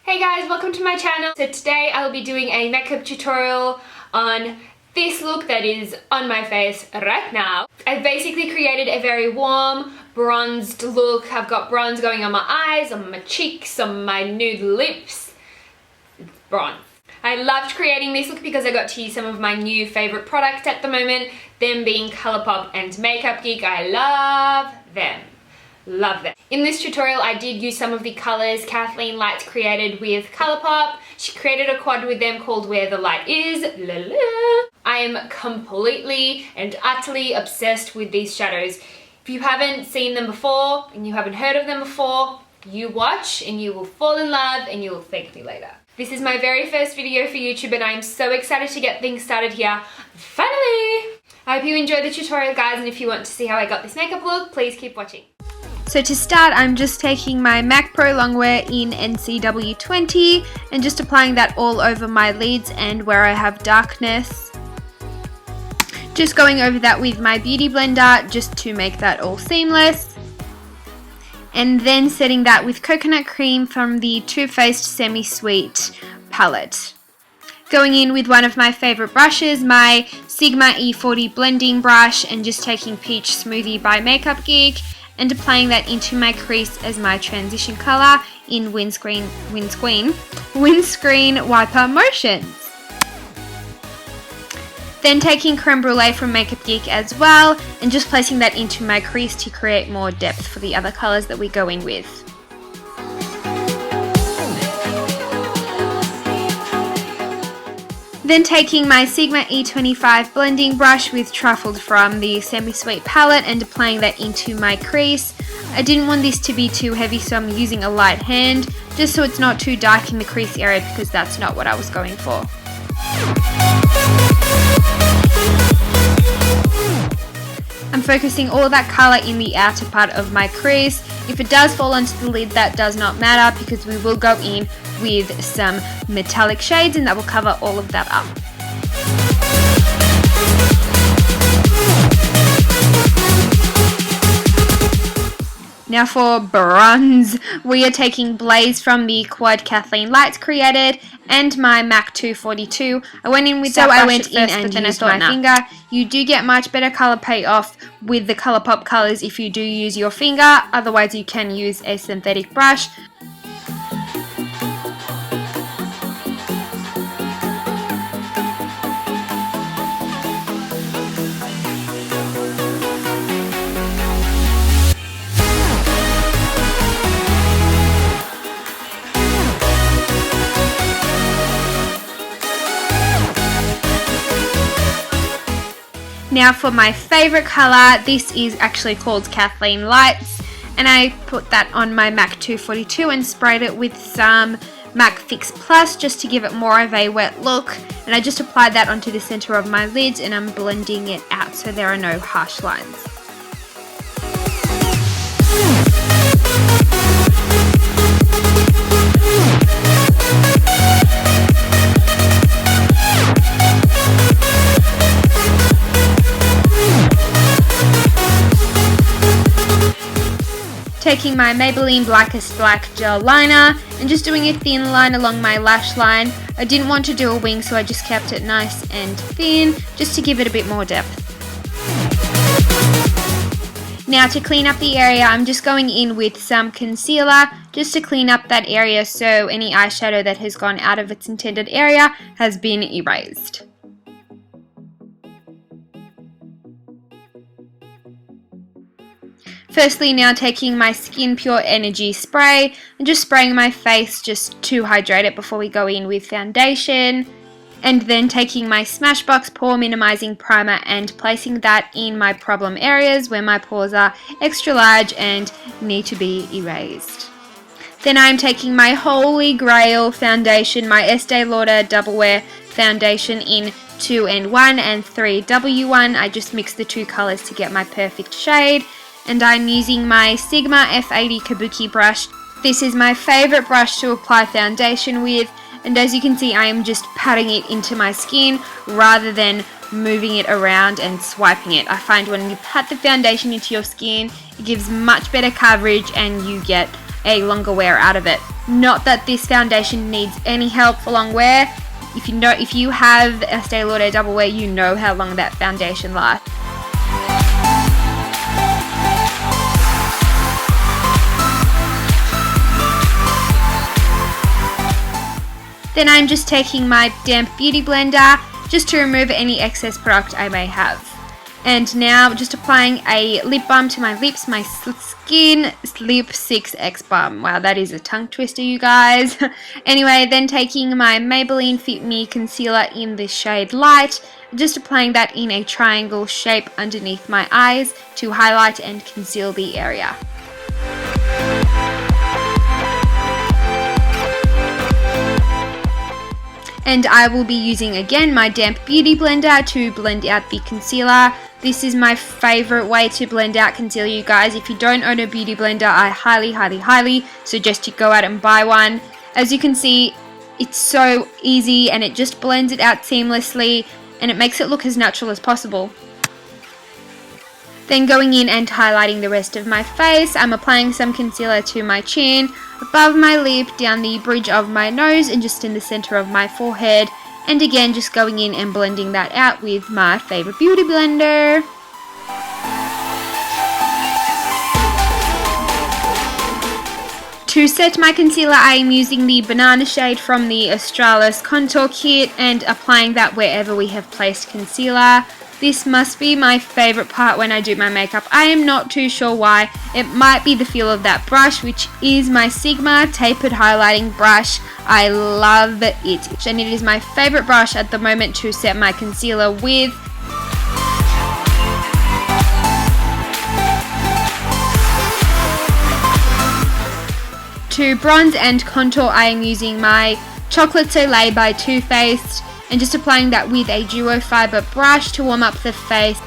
Hey guys, welcome to my channel. So today I'll be doing a makeup tutorial on this look that is on my face right now. I've basically created a very warm, bronzed look. I've got bronze going on my eyes, on my cheeks, on my nude lips. It's bronze. I loved creating this look because I got to use some of my new favorite products at the moment, them being ColourPop and Makeup Geek. I love them. Love them. In this tutorial I did use some of the colors Kathleen Lights created with ColourPop. She created a quad with them called Where the Light Is. La la. I am completely and utterly obsessed with these shadows. If you haven't seen them before and you haven't heard of them before, you watch and you will fall in love and you will thank me later. This is my very first video for YouTube and I am so excited to get things started here. Finally! I hope you enjoyed the tutorial, guys, and if you want to see how I got this makeup look, please keep watching. So to start, I'm just taking my MAC Pro Longwear in NCW20 and just applying that all over my lids and where I have darkness. Just going over that with my Beauty Blender just to make that all seamless. And then setting that with coconut cream from the Too Faced Semi-Sweet palette. Going in with one of my favorite brushes, my Sigma E40 blending brush, and just taking Peach Smoothie by Makeup Geek and applying that into my crease as my transition color in windscreen wiper motions. Then taking Creme Brûlée from Makeup Geek as well and just placing that into my crease to create more depth for the other colors that we go in with. Then taking my Sigma E25 blending brush with Truffled from the Semi-Sweet palette and applying that into my crease. I didn't want this to be too heavy, so I'm using a light hand just so it's not too dark in the crease area because that's not what I was going for. I'm focusing all of that colour in the outer part of my crease. If it does fall onto the lid, that does not matter because we will go in with some metallic shades and that will cover all of that up. Now for bronze, we are taking Blaze from the quad Kathleen Lights created and my MAC 242. I went in with that brush at first, but then used my finger. You do get much better colour payoff with the ColourPop colours if you do use your finger, otherwise you can use a synthetic brush. Now for my favourite colour, this is actually called Kathleen Lights, and I put that on my MAC 242 and sprayed it with some MAC Fix Plus just to give it more of a wet look, and I just applied that onto the centre of my lids and I'm blending it out so there are no harsh lines. Taking my Maybelline Blackest Black Gel Liner and just doing a thin line along my lash line. I didn't want to do a wing, so I just kept it nice and thin just to give it a bit more depth. Now to clean up the area, I'm just going in with some concealer just to clean up that area so any eyeshadow that has gone out of its intended area has been erased. Firstly, now taking my Skin Pure Energy Spray and just spraying my face just to hydrate it before we go in with foundation. And then taking my Smashbox Pore Minimizing Primer and placing that in my problem areas where my pores are extra large and need to be erased. Then I'm taking my Holy Grail foundation, my Estee Lauder Double Wear foundation in 2N1 and 3W1. I just mixed the two colours to get my perfect shade. And I'm using my Sigma F80 Kabuki brush. This is my favourite brush to apply foundation with, and as you can see I am just patting it into my skin rather than moving it around and swiping it. I find when you pat the foundation into your skin, it gives much better coverage and you get a longer wear out of it. Not that this foundation needs any help for long wear. If you have Estee Lauder Double Wear, you know how long that foundation lasts. Then I'm just taking my damp beauty blender just to remove any excess product I may have. And now just applying a lip balm to my lips, my Skin Lip 6X Balm. Wow, that is a tongue twister, you guys. Anyway, then taking my Maybelline Fit Me Concealer in the shade Light, just applying that in a triangle shape underneath my eyes to highlight and conceal the area. And I will be using again my damp beauty blender to blend out the concealer. This is my favorite way to blend out concealer, you guys. If you don't own a beauty blender, I highly suggest you go out and buy one. As you can see, it's so easy and it just blends it out seamlessly and it makes it look as natural as possible. Then going in and highlighting the rest of my face, I'm applying some concealer to my chin, above my lip, down the bridge of my nose, and just in the center of my forehead. And again, just going in and blending that out with my favorite beauty blender. To set my concealer, I am using the banana shade from the Australis contour kit and applying that wherever we have placed concealer. This must be my favorite part when I do my makeup. I am not too sure why. It might be the feel of that brush, which is my Sigma Tapered Highlighting Brush. I love it, and it is my favorite brush at the moment to set my concealer with. To bronze and contour, I am using my Chocolate Soleil by Too Faced, and just applying that with a duo fiber brush to warm up the face.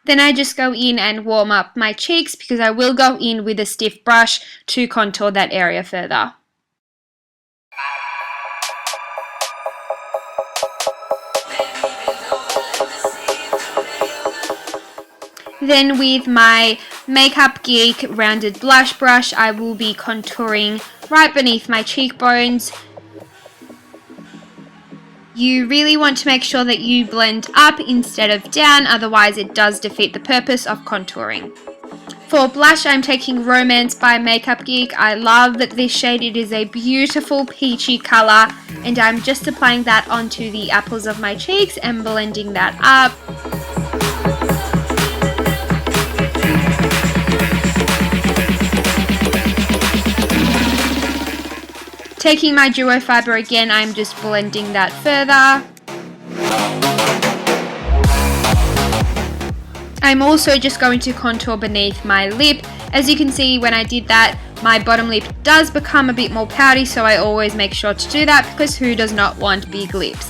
Then I just go in and warm up my cheeks because I will go in with a stiff brush to contour that area further. Then with my Makeup Geek rounded blush brush, I will be contouring right beneath my cheekbones. You really want to make sure that you blend up instead of down, otherwise it does defeat the purpose of contouring. For blush, I'm taking Romance by Makeup Geek. I love this shade. It is a beautiful peachy color, and I'm just applying that onto the apples of my cheeks and blending that up. Taking my duo fiber again, I'm just blending that further. I'm also just going to contour beneath my lip. As you can see, when I did that, my bottom lip does become a bit more pouty, so I always make sure to do that because who does not want big lips?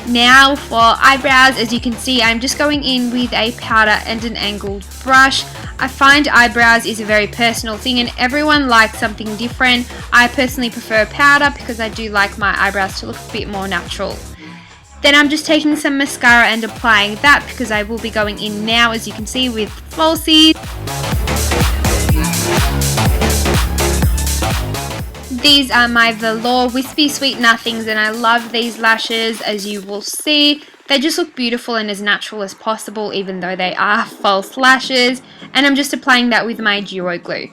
Now for eyebrows, as you can see, I'm just going in with a powder and an angled brush. I find eyebrows is a very personal thing and everyone likes something different. I personally prefer powder because I do like my eyebrows to look a bit more natural. Then I'm just taking some mascara and applying that because I will be going in now, as you can see, with falsies. These are my Velour Whispie Sweet Nothings and I love these lashes, as you will see. They just look beautiful and as natural as possible, even though they are false lashes. And I'm just applying that with my Duo Glue.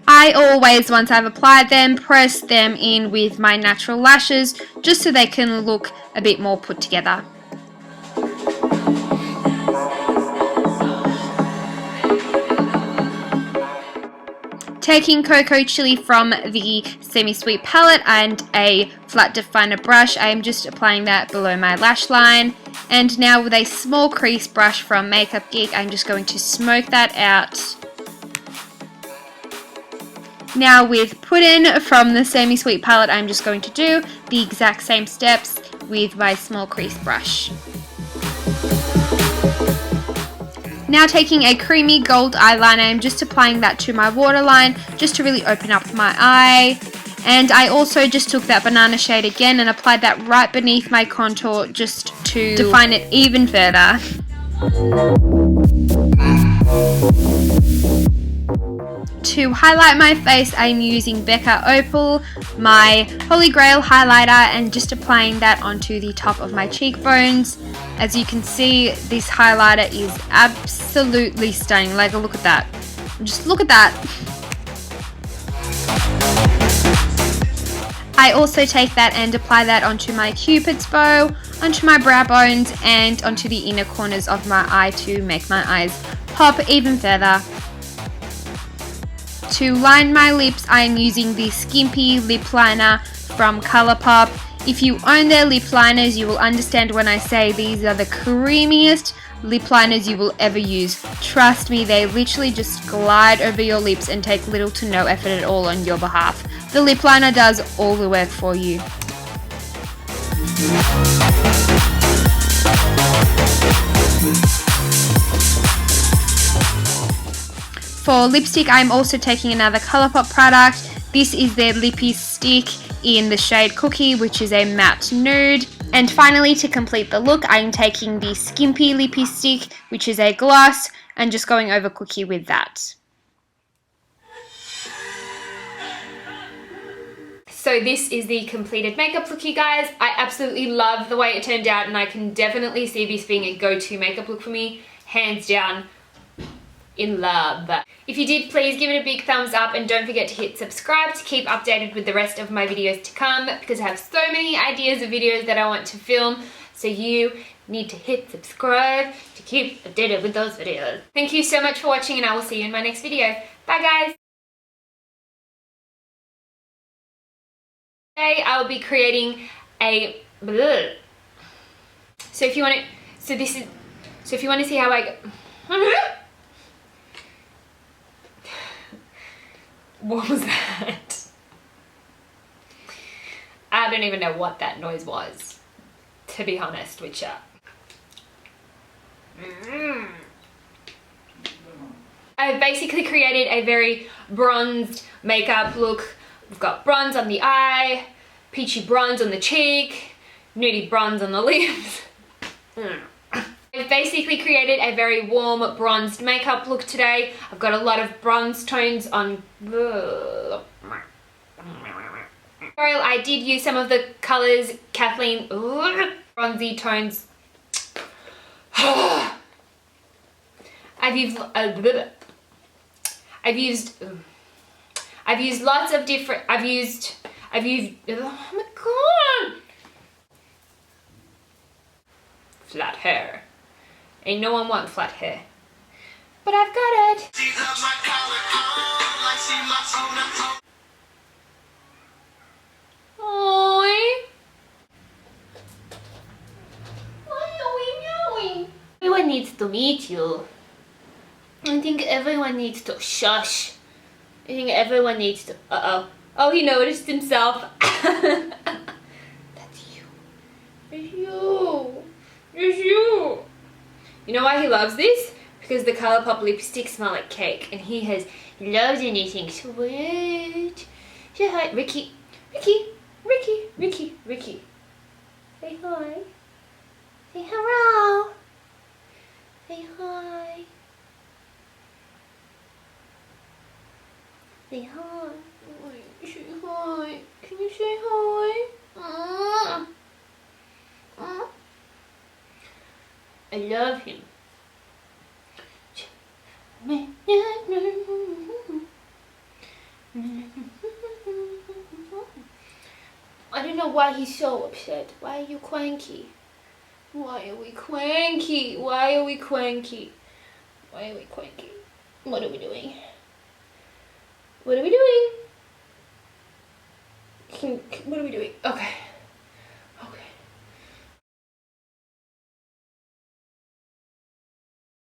I always, once I've applied them, press them in with my natural lashes, just so they can look a bit more put together. Taking Cocoa Chili from the Semi-Sweet palette and a flat definer brush, I am just applying that below my lash line. And now with a small crease brush from Makeup Geek, I'm just going to smoke that out. Now with Puddin' from the Semi-Sweet palette, I'm just going to do the exact same steps with my small crease brush. Now taking a creamy gold eyeliner, I'm just applying that to my waterline just to really open up my eye. And I also just took that banana shade again and applied that right beneath my contour just to define it even further. To highlight my face, I'm using Becca Opel, my Holy Grail highlighter, and just applying that onto the top of my cheekbones. As you can see, this highlighter is absolutely stunning. Like, look at that. Just look at that. I also take that and apply that onto my Cupid's bow, onto my brow bones, and onto the inner corners of my eye to make my eyes pop even further. To line my lips, I am using the Skimpy lip liner from ColourPop. If you own their lip liners, you will understand when I say these are the creamiest lip liners you will ever use. Trust me, they literally just glide over your lips and take little to no effort at all on your behalf. The lip liner does all the work for you. For lipstick, I'm also taking another ColourPop product. This is their Lippie stick in the shade Cookie, which is a matte nude. And finally, to complete the look, I'm taking the Skimpy Lippie stick, which is a gloss, and just going over Cookie with that. So this is the completed makeup look, you guys. I absolutely love the way it turned out, and I can definitely see this being a go-to makeup look for me, hands down. In love. If you did, please give it a big thumbs up, and don't forget to hit subscribe to keep updated with the rest of my videos to come, because I have so many ideas of videos that I want to film, so you need to hit subscribe to keep updated with those videos. Thank you so much for watching, and I will see you in my next video. Bye guys! Today I will be creating a so if you want to see how I go what was that? I don't even know what that noise was, to be honest with ya. I've basically created a very bronzed makeup look. We've got bronze on the eye, peachy bronze on the cheek, nudie bronze on the lips. I've basically created a very warm bronzed makeup look today. I've got a lot of bronze tones on. I did use some of the colours Kathleen bronzy tones. I've used lots of different. I've used. Oh my god! Flat hair. Ain't no one want flat hair. But I've got it. Oi. Why are we meowing? Everyone needs to meet you. I think everyone needs to shush. I think everyone needs to. Oh, he noticed himself. That's you. It's you. It's you. You know why he loves this? Because the ColourPop lipsticks smell like cake, and he loves anything sweet. Say hi, Ricky. Ricky. Ricky. Ricky. Ricky. Say hi. Say hello. Say hi. Say hi. Say hi. Can you say hi? I love him. I don't know why he's so upset. Why are you cranky? Why are we cranky? Why are we cranky? Why are we cranky? What are we doing? What are we doing? What are we doing? Okay.